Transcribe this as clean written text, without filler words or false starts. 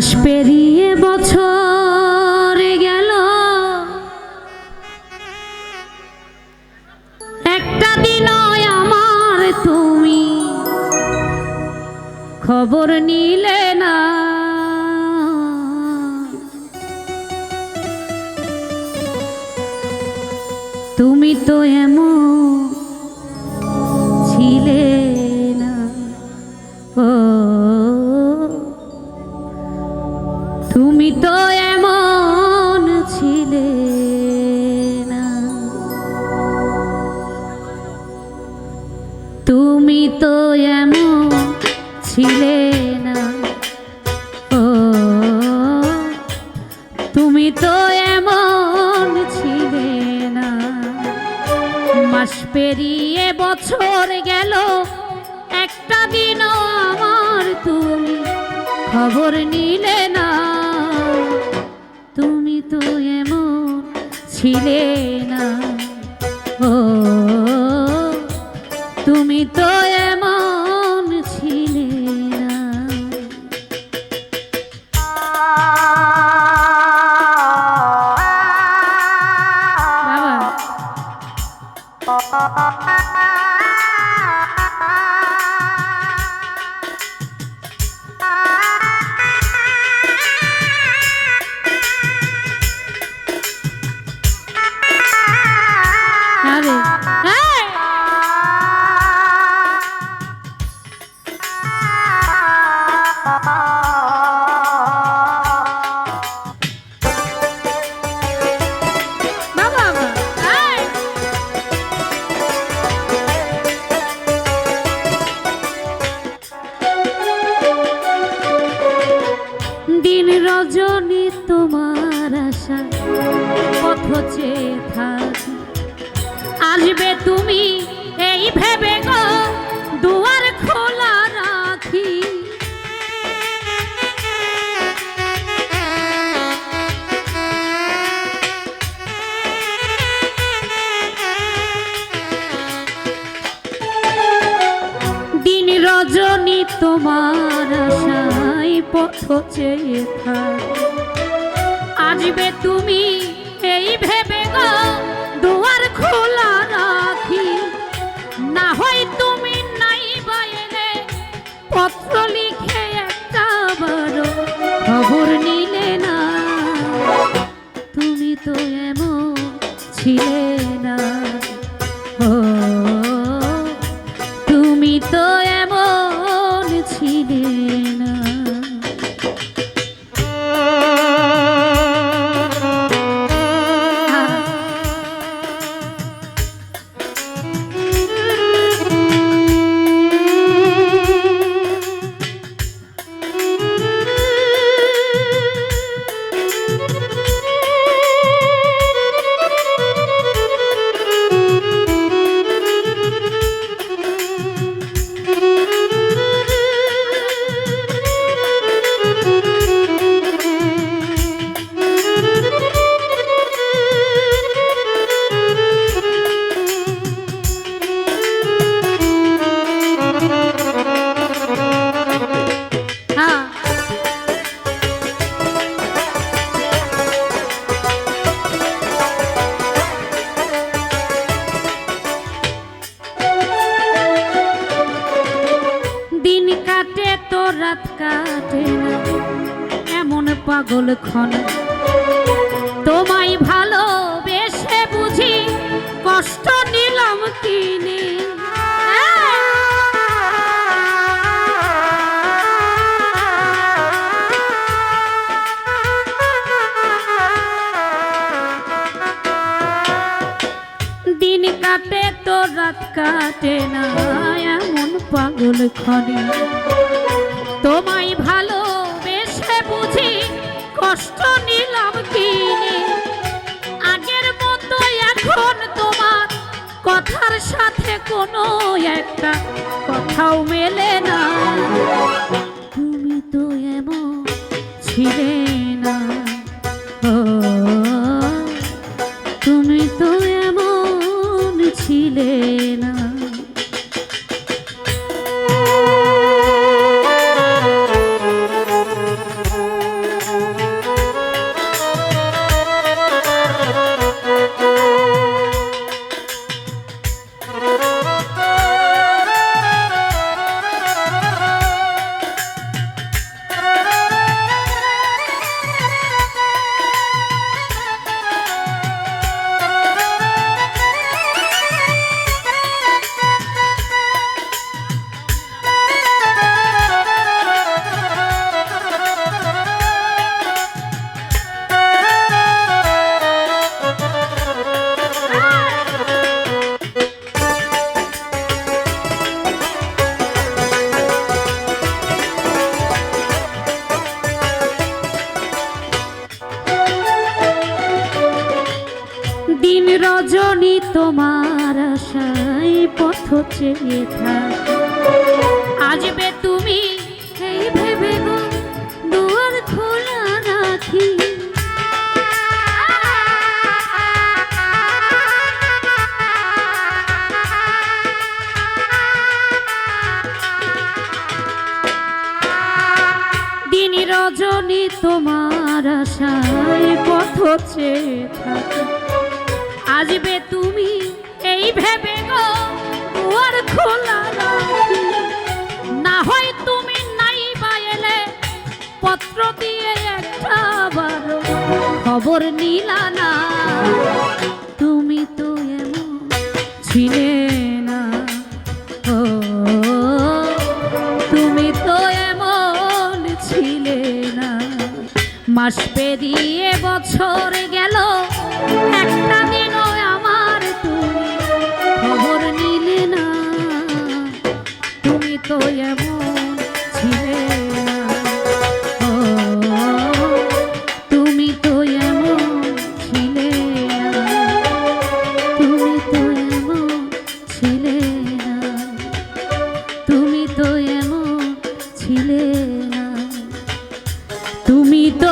মাস পেরিয়ে বছর গেল, একটা দিন আমার তুমি খবর নিলে না। তুমি তো এমন ছিলে না, ও তুমি তো এমন ছিলে না, তুমি তো এমন ছিলে না, ও তুমি তো এমন ছিলে না। মাস পেরিয়ে বছর গেল, একটা দিনও আমার তুমি খবর নিলে না। তুমি তো এমন ছিলে না, ও তুমি তো এমন ছিলে না। দিন রজনী তোমার আশা পথ চেয়ে থাকি, আসবে তুমি এই ভেবে গো দুয়ার খোলা রাখি। দিন রজনী তোমার আশায় পথ চেয়ে থাকি, আসবে তুমি এই ভেবে গো দুয়ার খোলা রাখি। না হয় তুমি নাই বাইরে পত্র লিখে একটা বড় খবর নিলে না। তুমি তো এমন ছিলে না, ও তুমি তো এমন ছিলে না। রাত কাটে না এমন পাগল ক্ষণে, তোমায় ভালোবেসে বুঝি কষ্ট নিলাম কিনে। দিন কাটে তো রাত কাটে না এমন পাগল ক্ষণে, তোমায় ভালোবেসে বুঝি কষ্ট নিলাম কিনে। আগের মতো এখন তোমার কথার সাথে কোনো একটা কথাও মেলে না। তুমি তো এমন ছিলে না, ও তুমি তো এমন ছিলে না। দিন রজনী তোমার আশায় পথ চেয়ে থাকি, আসবে তুমি এই ভেবে গো দুয়ার খোলা রাখি। দিন রজনী তোমার আশায় পথ চেয়ে থাকি, আসবে তুমি এই ভেবে গো দুয়ার খোলা রাখি। না হয় তুমি নাই বা এলে পত্র দিয়ে একটা বার খবর নিলা না, তুমি তো এমন ছিলে না, ও তুমি তো এমন ছিলে না। মাস পেরিয়ে বছর গেল, একটা দিনও আমার তুমি খবর নিলে না, তুমি তো এমন ছিলে না, ও তুমি তো এমন ছিলে না, তুমি তো এমন ছিলে না, তুমি তো এমন ছিলে না, তুমি তো